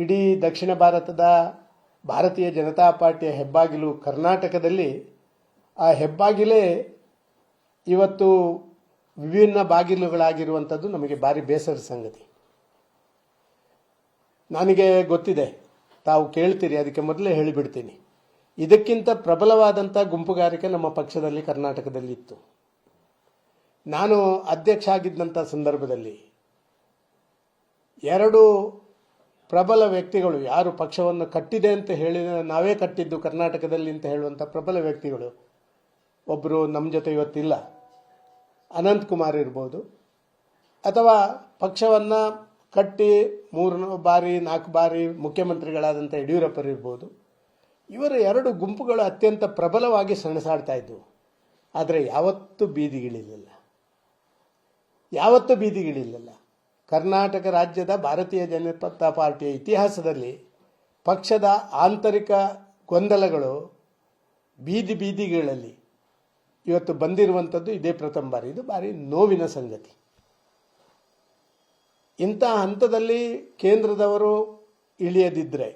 ಇಡೀ ದಕ್ಷಿಣ ಭಾರತದ ಭಾರತೀಯ ಜನತಾ ಪಾರ್ಟಿಯ ಹೆಬ್ಬಾಗಿಲು ಕರ್ನಾಟಕದಲ್ಲಿ. ಆ ಹೆಬ್ಬಾಗಿಲೇ ಇವತ್ತು ವಿಭಿನ್ನ ಬಾಗಿಲುಗಳಾಗಿರುವಂಥದ್ದು ನಮಗೆ ಭಾರಿ ಬೇಸರದ ಸಂಗತಿ. ನನಗೆ ಗೊತ್ತಿದೆ, ತಾವು ಕೇಳ್ತೀರಿ, ಅದಕ್ಕೆ ಮೊದಲೇ ಹೇಳಿಬಿಡ್ತೀನಿ. ಇದಕ್ಕಿಂತ ಪ್ರಬಲವಾದಂಥ ಗುಂಪುಗಾರಿಕೆ ನಮ್ಮ ಪಕ್ಷದಲ್ಲಿ ಕರ್ನಾಟಕದಲ್ಲಿ ಇತ್ತು. ನಾನು ಅಧ್ಯಕ್ಷ ಆಗಿದ್ದಂಥ ಸಂದರ್ಭದಲ್ಲಿ ಎರಡು ಪ್ರಬಲ ವ್ಯಕ್ತಿಗಳು, ಯಾರು ಪಕ್ಷವನ್ನು ಕಟ್ಟಿದೆ ಅಂತ ಹೇಳಿ ನಾವೇ ಕಟ್ಟಿದ್ದು ಕರ್ನಾಟಕದಲ್ಲಿ ಅಂತ ಹೇಳುವಂಥ ಪ್ರಬಲ ವ್ಯಕ್ತಿಗಳು, ಒಬ್ಬರು ನಮ್ಮ ಜೊತೆ ಇವತ್ತಿಲ್ಲ, ಅನಂತಕುಮಾರ್ ಇರ್ಬೋದು, ಅಥವಾ ಪಕ್ಷವನ್ನು ಕಟ್ಟಿ 3 ಬಾರಿ 4 ಬಾರಿ ಮುಖ್ಯಮಂತ್ರಿಗಳಾದಂಥ ಯಡಿಯೂರಪ್ಪರಿರ್ಬೋದು. ಇವರ ಎರಡು ಗುಂಪುಗಳು ಅತ್ಯಂತ ಪ್ರಬಲವಾಗಿ ಸೆಣಸಾಡ್ತಾ ಇದ್ದವು. ಆದರೆ ಯಾವತ್ತೂ ಬೀದಿಗಿಳಿಲಿಲ್ಲ. ಕರ್ನಾಟಕ ರಾಜ್ಯದ ಭಾರತೀಯ ಜನತಾ ಪಾರ್ಟಿಯ ಇತಿಹಾಸದಲ್ಲಿ ಪಕ್ಷದ ಆಂತರಿಕ ಗೊಂದಲಗಳು ಬೀದಿಗಳಲ್ಲಿ ಇವತ್ತು ಬಂದಿರುವಂಥದ್ದು ಇದೇ ಪ್ರಥಮ ಬಾರಿ. ಇದು ಭಾರಿ ನೋವಿನ ಸಂಗತಿ. ಇಂಥ ಹಂತದಲ್ಲಿ ಕೇಂದ್ರದವರು ಇಳಿಯದಿದ್ದರೆ,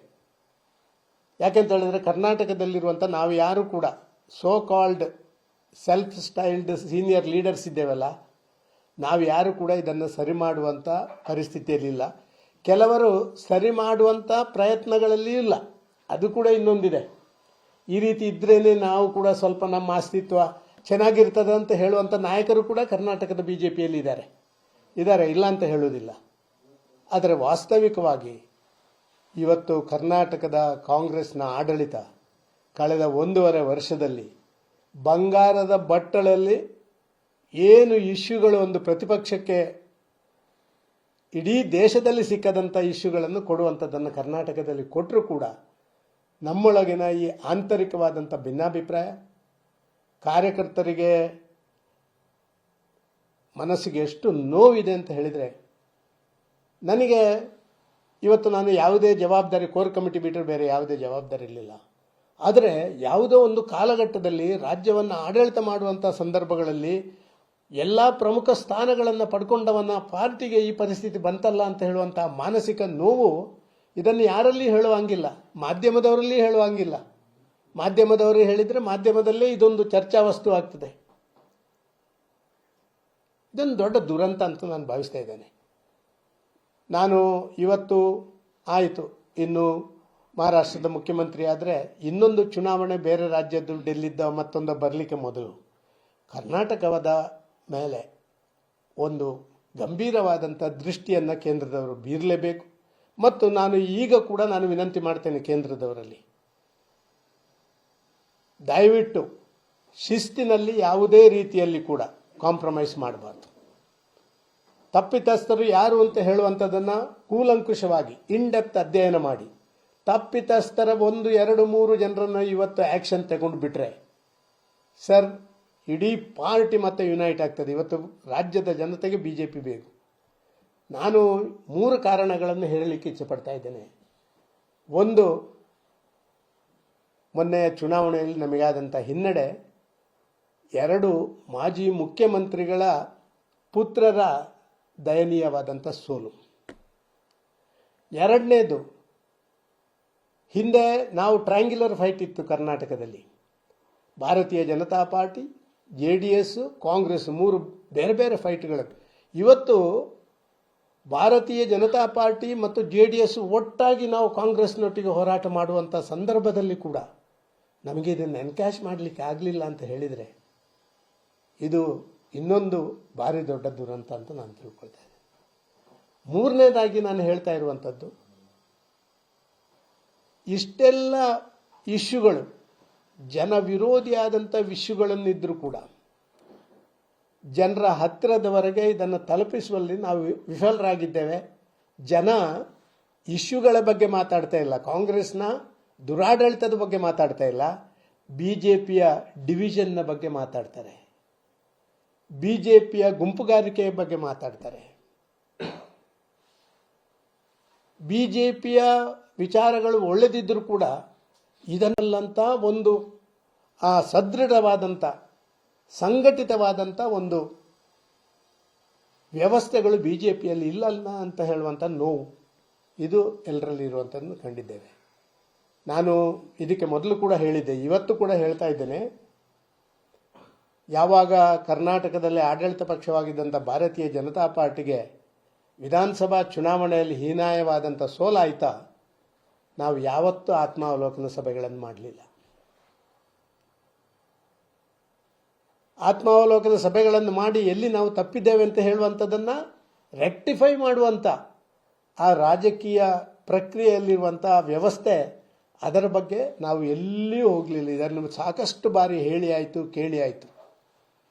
ಯಾಕೆಂತ ಹೇಳಿದ್ರೆ ಕರ್ನಾಟಕದಲ್ಲಿರುವಂಥ ನಾವು ಯಾರು ಕೂಡ so called self styled senior leaders ಇದ್ದೇವಲ್ಲ, ನಾವು ಯಾರು ಕೂಡ ಇದನ್ನು ಸರಿ ಮಾಡುವಂಥ ಪರಿಸ್ಥಿತಿಯಲ್ಲಿಲ್ಲ. ಕೆಲವರು ಸರಿ ಮಾಡುವಂಥ ಪ್ರಯತ್ನಗಳಲ್ಲಿ ಇಲ್ಲ. ಅದು ಕೂಡ ಇನ್ನೊಂದಿದೆ. ಈ ರೀತಿ ಇದ್ರೇನೆ ನಾವು ಕೂಡ ಸ್ವಲ್ಪ ನಮ್ಮ ಅಸ್ತಿತ್ವ ಚೆನ್ನಾಗಿರ್ತದೆ ಅಂತ ಹೇಳುವಂಥ ನಾಯಕರು ಕೂಡ ಕರ್ನಾಟಕದ ಬಿಜೆಪಿಯಲ್ಲಿ ಇದ್ದಾರೆ, ಇಲ್ಲ ಅಂತ ಹೇಳುವುದಿಲ್ಲ. ಆದರೆ ವಾಸ್ತವಿಕವಾಗಿ ಇವತ್ತು ಕರ್ನಾಟಕದ ಕಾಂಗ್ರೆಸ್ನ ಆಡಳಿತ ಕಳೆದ 1.5 ವರ್ಷದಲ್ಲಿ ಬಂಗಾರದ ಬಟ್ಟಲಲ್ಲಿ ಏನು ಇಶ್ಯೂಗಳು ಒಂದು ಪ್ರತಿಪಕ್ಷಕ್ಕೆ ಇಡೀ ದೇಶದಲ್ಲಿ ಸಿಕ್ಕದಂಥ ಇಶ್ಯೂಗಳನ್ನು ಕೊಡುವಂಥದ್ದನ್ನು ಕರ್ನಾಟಕದಲ್ಲಿ ಕೊಟ್ಟರೂ ಕೂಡ ನಮ್ಮೊಳಗಿನ ಈ ಆಂತರಿಕವಾದಂಥ ಭಿನ್ನಾಭಿಪ್ರಾಯ, ಕಾರ್ಯಕರ್ತರಿಗೆ ಮನಸ್ಸಿಗೆ ಎಷ್ಟು ನೋವಿದೆ ಅಂತ ಹೇಳಿದರೆ, ನನಗೆ ಇವತ್ತು ನಾನು ಯಾವುದೇ ಜವಾಬ್ದಾರಿ, ಕೋರ್ ಕಮಿಟಿ ಬಿಟ್ಟರೆ ಬೇರೆ ಯಾವುದೇ ಜವಾಬ್ದಾರಿ ಇರಲಿಲ್ಲ. ಆದರೆ ಯಾವುದೋ ಒಂದು ಕಾಲಘಟ್ಟದಲ್ಲಿ ರಾಜ್ಯವನ್ನು ಆಡಳಿತ ಮಾಡುವಂಥ ಸಂದರ್ಭಗಳಲ್ಲಿ ಎಲ್ಲ ಪ್ರಮುಖ ಸ್ಥಾನಗಳನ್ನು ಪಡ್ಕೊಂಡವನ್ನ ಪಾರ್ಟಿಗೆ ಈ ಪರಿಸ್ಥಿತಿ ಬಂತಲ್ಲ ಅಂತ ಹೇಳುವಂಥ ಮಾನಸಿಕ ನೋವು, ಇದನ್ನು ಯಾರಲ್ಲಿ ಹೇಳುವಂಗಿಲ್ಲ, ಮಾಧ್ಯಮದವರಲ್ಲಿ ಹೇಳುವಂಗಿಲ್ಲ. ಮಾಧ್ಯಮದವರು ಹೇಳಿದರೆ ಮಾಧ್ಯಮದಲ್ಲೇ ಇದೊಂದು ಚರ್ಚಾ ವಸ್ತು ಆಗ್ತದೆ. ಇದೊಂದು ದೊಡ್ಡ ದುರಂತ ಅಂತ ನಾನು ಭಾವಿಸ್ತಾ ಇದ್ದೇನೆ. ನಾನು ಇವತ್ತು ಆಯಿತು, ಇನ್ನು ಮಹಾರಾಷ್ಟ್ರದ ಮುಖ್ಯಮಂತ್ರಿ ಆದರೆ ಇನ್ನೊಂದು ಚುನಾವಣೆ ಬೇರೆ ರಾಜ್ಯದ್ದು ಡೆಲ್ಲಿದ್ದ ಮತ್ತೊಂದು ಬರಲಿಕ್ಕೆ ಮೊದಲು ಕರ್ನಾಟಕದ ಮೇಲೆ ಒಂದು ಗಂಭೀರವಾದಂಥ ದೃಷ್ಟಿಯನ್ನು ಕೇಂದ್ರದವರು ಬೀರಲೇಬೇಕು. ಮತ್ತು ನಾನು ಈಗ ಕೂಡ ವಿನಂತಿ ಮಾಡ್ತೇನೆ ಕೇಂದ್ರದವರಲ್ಲಿ, ದಯವಿಟ್ಟು ಶಿಸ್ತಿನಲ್ಲಿ ಯಾವುದೇ ರೀತಿಯಲ್ಲಿ ಕೂಡ ಕಾಂಪ್ರಮೈಸ್ ಮಾಡಬಾರ್ದು. ತಪ್ಪಿತಸ್ಥರು ಯಾರು ಅಂತ ಹೇಳುವಂಥದ್ದನ್ನು ಕೂಲಂಕುಷವಾಗಿ ಇನ್ಡೆಪ್ತ್ ಅಧ್ಯಯನ ಮಾಡಿ, ತಪ್ಪಿತಸ್ಥರ 1, 2, 3 ಜನರನ್ನು ಇವತ್ತು ಆ್ಯಕ್ಷನ್ ತಗೊಂಡು ಬಿಟ್ರೆ ಸರ್, ಇಡೀ ಪಾರ್ಟಿ ಮತ್ತೆ ಯುನೈಟ್ ಆಗ್ತದೆ. ಇವತ್ತು ರಾಜ್ಯದ ಜನತೆಗೆ ಬಿಜೆಪಿ ಬೇಕು. ನಾನು 3 ಕಾರಣಗಳನ್ನು ಹೇಳಲಿಕ್ಕೆ ಇಚ್ಛೆಪಡ್ತಾ ಇದ್ದೇನೆ. ಒಂದು, ಮೊನ್ನೆಯ ಚುನಾವಣೆಯಲ್ಲಿ ನಮಗಾದಂಥ ಹಿನ್ನಡೆ. 2, ಮಾಜಿ ಮುಖ್ಯಮಂತ್ರಿಗಳ ಪುತ್ರರ ದಯನೀಯವಾದಂಥ ಸೋಲು. 2ನೇದು, ಹಿಂದೆ ನಾವು ಟ್ರಯಾಂಗ್ಯುಲರ್ ಫೈಟ್ ಇತ್ತು ಕರ್ನಾಟಕದಲ್ಲಿ. ಭಾರತೀಯ ಜನತಾ ಪಾರ್ಟಿ, JDS, ಕಾಂಗ್ರೆಸ್ 3 ಬೇರೆ ಬೇರೆ ಫೈಟ್ಗಳು. ಇವತ್ತು ಭಾರತೀಯ ಜನತಾ ಪಾರ್ಟಿ ಮತ್ತು JDS ಒಟ್ಟಾಗಿ ನಾವು ಕಾಂಗ್ರೆಸ್ನೊಟ್ಟಿಗೆ ಹೋರಾಟ ಮಾಡುವಂಥ ಸಂದರ್ಭದಲ್ಲಿ ಕೂಡ ನಮಗೆ ಇದನ್ನು ಎನ್ಕ್ಯಾಶ್ ಮಾಡಲಿಕ್ಕೆ ಆಗಲಿಲ್ಲ ಅಂತ ಹೇಳಿದರೆ ಇದು ಇನ್ನೊಂದು ಭಾರಿ ದೊಡ್ಡ ದುರಂತ ಅಂತ ನಾನು ತಿಳ್ಕೊಳ್ತಾ ಇದ್ದೇನೆ. 3ನೇದಾಗಿ ನಾನು ಹೇಳ್ತಾ ಇರುವಂಥದ್ದು, ಇಷ್ಟೆಲ್ಲ ಇಶ್ಯೂಗಳು ಜನ ವಿರೋಧಿಯಾದಂಥ ಇಶ್ಯೂಗಳನ್ನಿದ್ದರೂ ಕೂಡ ಜನರ ಹತ್ತಿರದವರೆಗೆ ಇದನ್ನು ತಲುಪಿಸುವಲ್ಲಿ ನಾವು ವಿಫಲರಾಗಿದ್ದೇವೆ. ಜನ ಇಶ್ಯೂಗಳ ಬಗ್ಗೆ ಮಾತಾಡ್ತಾ ಇಲ್ಲ, ಕಾಂಗ್ರೆಸ್ನ ದುರಾಡಳಿತದ ಬಗ್ಗೆ ಮಾತಾಡ್ತಾ ಇಲ್ಲ, ಬಿಜೆಪಿಯ ಡಿವಿಷನ್ನ ಬಗ್ಗೆ ಮಾತಾಡ್ತಾರೆ, ಬಿಜೆಪಿಯ ಗುಂಪುಗಾರಿಕೆಯ ಬಗ್ಗೆ ಮಾತಾಡ್ತಾರೆ. ಬಿಜೆಪಿಯ ವಿಚಾರಗಳು ಒಳ್ಳೆದಿದ್ದರೂ ಕೂಡ ಇದನ್ನಲ್ಲಂತ ಒಂದು ಸದೃಢವಾದಂಥ ಸಂಘಟಿತವಾದಂಥ ಒಂದು ವ್ಯವಸ್ಥೆಗಳು ಬಿಜೆಪಿಯಲ್ಲಿ ಇಲ್ಲಲ್ಲ ಅಂತ ಹೇಳುವಂಥ ನೋವು. ಇದು ಎಲ್ಲರಲ್ಲಿ ಇರುವಂಥದ್ದನ್ನು ಕಂಡಿದ್ದೇವೆ. ನಾನು ಇದಕ್ಕೆ ಮೊದಲು ಕೂಡ ಹೇಳಿದ್ದೆ, ಇವತ್ತು ಕೂಡ ಹೇಳ್ತಾ ಇದ್ದೇನೆ. ಯಾವಾಗ ಕರ್ನಾಟಕದಲ್ಲಿ ಆಡಳಿತ ಪಕ್ಷವಾಗಿದ್ದಂಥ ಭಾರತೀಯ ಜನತಾ ಪಾರ್ಟಿಗೆ ವಿಧಾನಸಭಾ ಚುನಾವಣೆಯಲ್ಲಿ ಹೀನಾಯವಾದಂಥ ಸೋಲಾಯಿತಾ, ನಾವು ಯಾವತ್ತೂ ಆತ್ಮಾವಲೋಕನ ಸಭೆಗಳನ್ನು ಮಾಡಲಿಲ್ಲ. ಆತ್ಮಾವಲೋಕನ ಸಭೆಗಳನ್ನು ಮಾಡಿ ಎಲ್ಲಿ ನಾವು ತಪ್ಪಿದ್ದೇವೆ ಅಂತ ಹೇಳುವಂಥದ್ದನ್ನು ರೆಕ್ಟಿಫೈ ಮಾಡುವಂಥ ಆ ರಾಜಕೀಯ ಪ್ರಕ್ರಿಯೆಯಲ್ಲಿರುವಂಥ ವ್ಯವಸ್ಥೆ, ಅದರ ಬಗ್ಗೆ ನಾವು ಎಲ್ಲಿಯೂ ಹೋಗಲಿಲ್ಲ. ಇದನ್ನು ಸಾಕಷ್ಟು ಬಾರಿ ಹೇಳಿ ಆಯಿತು, ಕೇಳಿ ಆಯಿತು.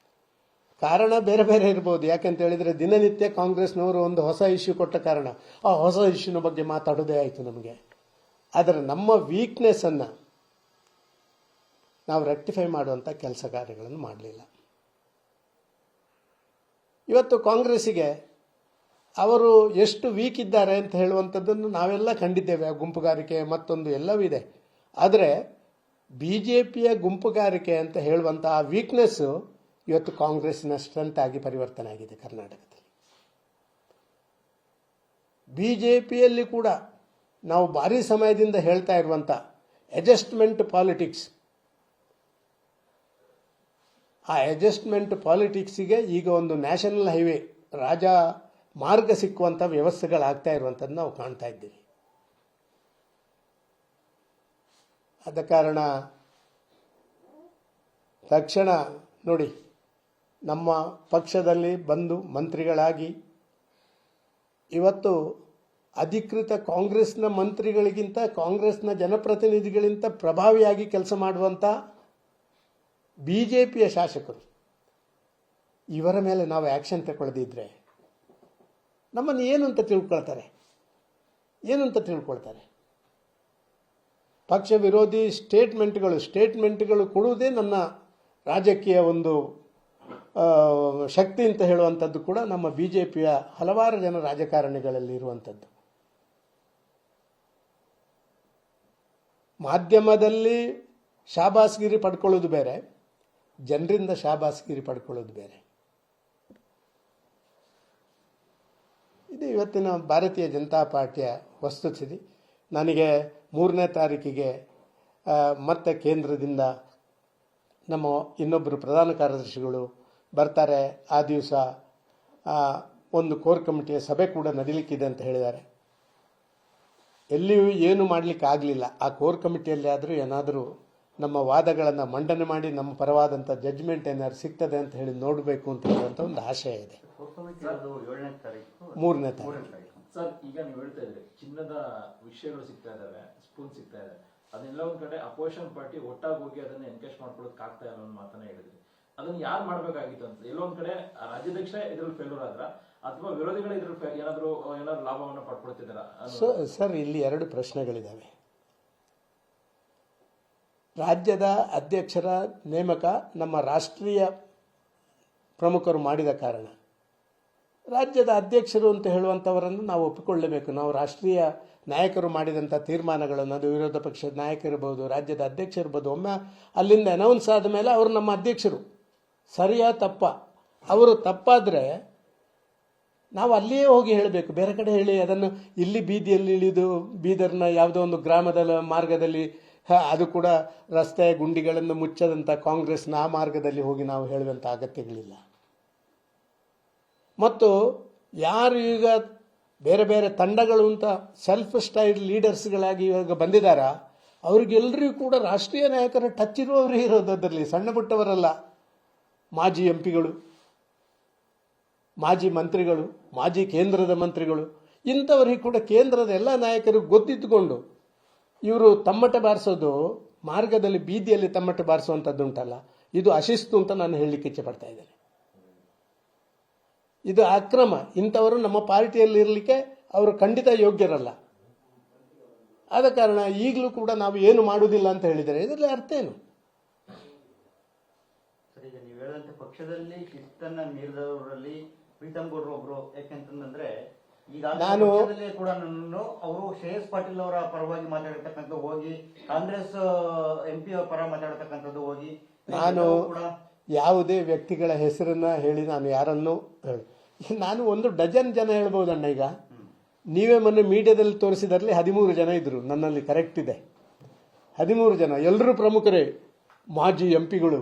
ಕಾರಣ ಬೇರೆ ಬೇರೆ ಇರ್ಬೋದು. ಯಾಕೆಂತ ಹೇಳಿದರೆ ದಿನನಿತ್ಯ ಕಾಂಗ್ರೆಸ್ನವರು ಒಂದು ಹೊಸ ಇಶ್ಯೂ ಕೊಟ್ಟ ಕಾರಣ ಆ ಹೊಸ ಇಶ್ಯೂನ ಬಗ್ಗೆ ಮಾತಾಡೋದೇ ಆಯಿತು ನಮಗೆ. ಆದರೆ ನಮ್ಮ ವೀಕ್ನೆಸ್ಸನ್ನು ನಾವು ರೆಕ್ಟಿಫೈ ಮಾಡುವಂಥ ಕೆಲಸ ಕಾರ್ಯಗಳನ್ನು ಮಾಡಲಿಲ್ಲ. ಇವತ್ತು ಕಾಂಗ್ರೆಸ್ಸಿಗೆ ಅವರು ಎಷ್ಟು ವೀಕ್ ಇದ್ದಾರೆ ಅಂತ ಹೇಳುವಂಥದ್ದನ್ನು ನಾವೆಲ್ಲ ಕಂಡಿದ್ದೇವೆ. ಗುಂಪುಗಾರಿಕೆ ಮತ್ತೊಂದು ಎಲ್ಲವೂ ಇದೆ. ಆದರೆ BJPಯ ಗುಂಪುಗಾರಿಕೆ ಅಂತ ಹೇಳುವಂಥ ಆ ವೀಕ್ನೆಸ್ಸು ಇವತ್ತು ಕಾಂಗ್ರೆಸ್ಸಿನ ಸ್ಟ್ರೆಂತ್ ಆಗಿ ಪರಿವರ್ತನೆ ಆಗಿದೆ ಕರ್ನಾಟಕದಲ್ಲಿ. BJPಯಲ್ಲಿ ಕೂಡ ನಾವು ಭಾರಿ ಸಮಯದಿಂದ ಹೇಳ್ತಾ ಇರುವಂಥ ಅಡ್ಜಸ್ಟ್ಮೆಂಟ್ ಪಾಲಿಟಿಕ್ಸ್, ಆ ಅಡ್ಜಸ್ಟ್ಮೆಂಟ್ ಪಾಲಿಟಿಕ್ಸಿಗೆ ಈಗ ಒಂದು ನ್ಯಾಷನಲ್ ಹೈವೇ ರಾಜ ಮಾರ್ಗ ಸಿಕ್ಕುವಂಥ ವ್ಯವಸ್ಥೆಗಳಾಗ್ತಾ ಇರುವಂಥದ್ದು ನಾವು ಕಾಣ್ತಾ ಇದ್ದೀವಿ. ಆದ ಕಾರಣ ತಕ್ಷಣ ನೋಡಿ, ನಮ್ಮ ಪಕ್ಷದಲ್ಲಿ ಬಂದು ಮಂತ್ರಿಗಳಾಗಿ ಇವತ್ತು ಅಧಿಕೃತ ಕಾಂಗ್ರೆಸ್ನ ಮಂತ್ರಿಗಳಿಗಿಂತ ಕಾಂಗ್ರೆಸ್ನ ಜನಪ್ರತಿನಿಧಿಗಳಿಗಿಂತ ಪ್ರಭಾವಿಯಾಗಿ ಕೆಲಸ ಮಾಡುವಂಥ BJPಯ ಶಾಸಕರು, ಇವರ ಮೇಲೆ ನಾವು ಆ್ಯಕ್ಷನ್ ತಗೊಳ್ಳದಿದ್ದರೆ ನಮ್ಮನ್ನು ಏನು ಅಂತ ತಿಳ್ಕೊಳ್ತಾರೆ. ಪಕ್ಷ ವಿರೋಧಿ ಸ್ಟೇಟ್ಮೆಂಟ್ಗಳು ಕೊಡುವುದೇ ನನ್ನ ರಾಜಕೀಯ ಒಂದು ಶಕ್ತಿ ಅಂತ ಹೇಳುವಂಥದ್ದು ಕೂಡ ನಮ್ಮ BJPಯ ಹಲವಾರು ಜನ ರಾಜಕಾರಣಿಗಳಲ್ಲಿ ಇರುವಂಥದ್ದು. ಮಾಧ್ಯಮದಲ್ಲಿ ಶಾಬಾಸ್ಗಿರಿ ಪಡ್ಕೊಳ್ಳೋದು ಬೇರೆ, ಜನರಿಂದ ಶಾಬಾಸ್ಗಿರಿ ಪಡ್ಕೊಳ್ಳೋದು ಬೇರೆ. ಇದು ಇವತ್ತಿನ ಭಾರತೀಯ ಜನತಾ ಪಾರ್ಟಿಯ ವಸ್ತುಸ್ಥಿತಿ. ನನಗೆ 3ನೇ ತಾರೀಕಿಗೆ ಮತ್ತೆ ಕೇಂದ್ರದಿಂದ ನಮ್ಮ ಇನ್ನೊಬ್ಬರು ಪ್ರಧಾನ ಕಾರ್ಯದರ್ಶಿಗಳು ಬರ್ತಾರೆ. ಆ ದಿವಸ ಒಂದು ಕೋರ್ ಕಮಿಟಿಯ ಸಭೆ ಕೂಡ ನಡೀಲಿಕ್ಕಿದೆ ಅಂತ ಹೇಳಿದ್ದಾರೆ. ಎಲ್ಲಿಯೂ ಏನು ಮಾಡಲಿಕ್ಕೆ ಆಗಲಿಲ್ಲ. ಆ ಕೋರ್ ಕಮಿಟಿಯಲ್ಲಿ ಆದರೂ ಏನಾದರೂ ನಮ್ಮ ವಾದಗಳನ್ನು ಮಂಡನೆ ಮಾಡಿ ನಮ್ಮ ಪರವಾದಂಥ ಜಡ್ಜ್ಮೆಂಟ್ ಏನಾದ್ರು ಸಿಗ್ತದೆ ಅಂತ ಹೇಳಿ ನೋಡಬೇಕು ಅಂತ ಹೇಳುವಂಥ ಒಂದು ಆಶಯ ಇದೆ. 3ನೇ ತಾರೀಕು. ಸರ್, ಈಗ ನೀವು ಹೇಳ್ತಾ ಇದ್ರಿ ಚಿನ್ನದ ವಿಷಯಗಳು ಸಿಗ್ತಾ ಇದಾವೆ, ಸ್ಪೂನ್ ಸಿಗ್ತಾ ಇದೆ. ಅದನ್ನೆಲ್ಲ ಒಂದ್ ಕಡೆ ಅಪೋಸಿಷನ್ ಪಾರ್ಟಿ ಒಟ್ಟಾಗಿ ಹೋಗಿ ಅದನ್ನ ಎನ್ಕೇಜ್ ಮಾಡ್ಕೊಳ್ಳೋಕೆ ಆಗ್ತಾ ಇಲ್ಲ ಅನ್ನೋ ಮಾತನ್ನ ಹೇಳಿದ್ರಿ. ಅದನ್ನ ಯಾರು ಮಾಡ್ಬೇಕಾಗಿತ್ತು ಅಂತ? ಎಲ್ಲೊಂದ್ ಕಡೆ ರಾಜ್ಯಾಧ್ಯಕ್ಷ ಇದ್ರಲ್ಲಿ ಫೇಲ್ಯೂರ್ ಆದ್ರ ಅಥವಾ ವಿರೋಧಿಗಳು ಇದ್ರಲ್ಲಿ ಏನಾದ್ರು ಲಾಭವನ್ನು ಪಡ್ಕೊಳ್ತಿದಾರ? ಸರ್, ಇಲ್ಲಿ 2 ಪ್ರಶ್ನೆಗಳಿದ್ದಾವೆ. ರಾಜ್ಯದ ಅಧ್ಯಕ್ಷರ ನೇಮಕ ನಮ್ಮ ರಾಷ್ಟ್ರೀಯ ಪ್ರಮುಖರು ಮಾಡಿದ ಕಾರಣ ರಾಜ್ಯದ ಅಧ್ಯಕ್ಷರು ಅಂತ ಹೇಳುವಂಥವರನ್ನು ನಾವು ಒಪ್ಪಿಕೊಳ್ಳಬೇಕು. ನಾವು ರಾಷ್ಟ್ರೀಯ ನಾಯಕರು ಮಾಡಿದಂಥ ತೀರ್ಮಾನಗಳನ್ನು, ಅದು ವಿರೋಧ ಪಕ್ಷದ ನಾಯಕರಿರ್ಬೋದು, ರಾಜ್ಯದ ಅಧ್ಯಕ್ಷ ಇರ್ಬೋದು, ಒಮ್ಮೆ ಅಲ್ಲಿಂದ ಅನೌನ್ಸ್ ಆದ ಮೇಲೆ ಅವರು ನಮ್ಮ ಅಧ್ಯಕ್ಷರು. ಸರಿಯಾ ತಪ್ಪ? ಅವರು ತಪ್ಪಾದರೆ ನಾವು ಅಲ್ಲಿಯೇ ಹೋಗಿ ಹೇಳಬೇಕು, ಬೇರೆ ಕಡೆ ಹೇಳಿ ಅದನ್ನು ಇಲ್ಲಿ ಬೀದಿಯಲ್ಲಿ ಇಳಿದು ಬೀದರ್ನ ಯಾವುದೋ ಒಂದು ಗ್ರಾಮದ ಮಾರ್ಗದಲ್ಲಿ, ಅದು ಕೂಡ ರಸ್ತೆ ಗುಂಡಿಗಳನ್ನು ಮುಚ್ಚದಂಥ ಕಾಂಗ್ರೆಸ್ನ ಆ ಮಾರ್ಗದಲ್ಲಿ ಹೋಗಿ ನಾವು ಹೇಳುವಂಥ ಅಗತ್ಯಗಳಿಲ್ಲ. ಮತ್ತು ಯಾರು ಈಗ ಬೇರೆ ಬೇರೆ ತಂಡಗಳು ಅಂತ ಸೆಲ್ಫ್ ಸ್ಟೈಲ್ ಲೀಡರ್ಸ್ಗಳಾಗಿ ಇವಾಗ ಬಂದಿದ್ದಾರ, ಅವ್ರಿಗೆಲ್ಲರಿಗೂ ಕೂಡ ರಾಷ್ಟ್ರೀಯ ನಾಯಕರ ಟಚ್ ಇರುವವರೇ ಇರೋದು. ಅದರಲ್ಲಿ ಸಣ್ಣ ಪುಟ್ಟವರಲ್ಲ. ಮಾಜಿ ಎಂಪಿಗಳು, ಮಾಜಿ ಮಂತ್ರಿಗಳು, ಮಾಜಿ ಕೇಂದ್ರದ ಮಂತ್ರಿಗಳು, ಇಂಥವರಿಗೆ ಕೂಡ ಕೇಂದ್ರದ ಎಲ್ಲ ನಾಯಕರು ಗೊತ್ತಿದ್ದುಕೊಂಡು ಇವರು ತಮ್ಮಟೆ ಬಾರಿಸೋದು, ಮಾರ್ಗದಲ್ಲಿ ಬೀದಿಯಲ್ಲಿ ತಮ್ಮಟೆ ಬಾರಿಸುವಂಥದ್ದುಂಟಲ್ಲ, ಇದು ಅಶಿಸ್ತು ಅಂತ ನಾನು ಹೇಳಲಿಕ್ಕೆ ಇಚ್ಛೆ ಪಡ್ತಾ ಇದ್ದೇನೆ. ಇದು ಅಕ್ರಮ. ಇಂಥವರು ನಮ್ಮ ಪಾರ್ಟಿಯಲ್ಲಿ ಇರಲಿಕ್ಕೆ ಅವರು ಖಂಡಿತ ಯೋಗ್ಯರಲ್ಲ. ಆದ ಕಾರಣ ಈಗಲೂ ಕೂಡ ನಾವು ಏನು ಮಾಡುವುದಿಲ್ಲ ಅಂತ ಹೇಳಿದರೆ ಇದರಲ್ಲಿ ಅರ್ಥ ಏನು? ಈಗ ನೀವು ಹೇಳಂತ ಪಕ್ಷದಲ್ಲಿ ಶಿಸ್ತನ್ನ ಮೀರಿದವರಲ್ಲಿ ಪ್ರೀತಮ್ ಗೌಡ್ರು ಒಬ್ರು. ಯಾಕೆಂತಂದ್ರೆ ಈಗ ನಾನು ಕೂಡ ಅವರು ಶ್ರೇಯಸ್ ಪಾಟೀಲ್ ಅವರ ಪರವಾಗಿ ಮಾತಾಡಿರ್ತಕ್ಕಂಥದ್ದು ಹೋಗಿ, ಕಾಂಗ್ರೆಸ್ MP ಅವರ ಪರ ಮಾತಾಡತಕ್ಕಂಥದ್ದು ಹೋಗಿ, ನಾನು ಯಾವುದೇ ವ್ಯಕ್ತಿಗಳ ಹೆಸರನ್ನ ಹೇಳಿ ನಾನು ಯಾರನ್ನು ನಾನು 1 ಡಜನ್ ಜನ ಹೇಳ್ಬೋದಣ್ಣ. ಈಗ ನೀವೇ ಮೊನ್ನೆ ಮೀಡಿಯಾದಲ್ಲಿ ತೋರಿಸಿದ್ರಲ್ಲಿ 13 ಜನ ಇದ್ರು, ನನ್ನಲ್ಲಿ ಕರೆಕ್ಟ್ ಇದೆ. 13 ಜನ, ಎಲ್ಲರೂ ಪ್ರಮುಖರೇ, ಮಾಜಿ ಎಂಪಿಗಳು,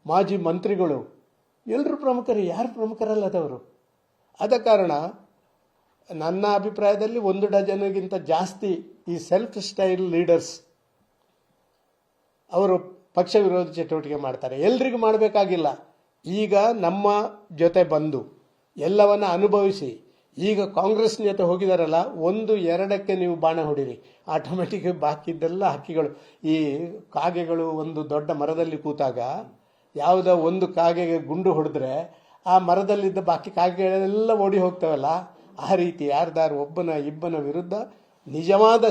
ಮಾಜಿ ಮಂತ್ರಿಗಳು, ಎಲ್ಲರೂ ಪ್ರಮುಖರೇ, ಯಾರು ಪ್ರಮುಖರಲ್ಲದವರು. ಆದ ಕಾರಣ ನನ್ನ ಅಭಿಪ್ರಾಯದಲ್ಲಿ 1 ಡಜನ್ಗಿಂತ ಜಾಸ್ತಿ ಈ ಸೆಲ್ಫ್ ಸ್ಟೈಲ್ ಲೀಡರ್ಸ್ ಅವರು ಪಕ್ಷ ವಿರೋಧಿ ಚಟುವಟಿಕೆ ಮಾಡ್ತಾರೆ. ಎಲ್ರಿಗೂ ಮಾಡಬೇಕಾಗಿಲ್ಲ. ಈಗ ನಮ್ಮ ಜೊತೆ ಬಂದು ಎಲ್ಲವನ್ನ ಅನುಭವಿಸಿ ಈಗ ಕಾಂಗ್ರೆಸ್ ಜೊತೆ ಹೋಗಿದಾರಲ್ಲ, 1-2ಕ್ಕೆ ನೀವು ಬಾಣ ಹೊಡಿರಿ, ಆಟೋಮೆಟಿಕ್ ಬಾಕಿ ಇದ್ದೆಲ್ಲ ಹಕ್ಕಿಗಳು, ಈ ಕಾಗೆಗಳು ಒಂದು ದೊಡ್ಡ ಮರದಲ್ಲಿ ಕೂತಾಗ ಯಾವುದೋ ಒಂದು ಕಾಗೆಗೆ ಗುಂಡು ಹೊಡೆದ್ರೆ ಆ ಮರದಲ್ಲಿದ್ದ ಬಾಕಿ ಕಾಗೆಗಳೆಲ್ಲ ಓಡಿ ಹೋಗ್ತವಲ್ಲ, ಆ ರೀತಿ ಯಾರ್ದಾರು ಒಬ್ಬನ ಇಬ್ಬನ ವಿರುದ್ಧ ನಿಜವಾದ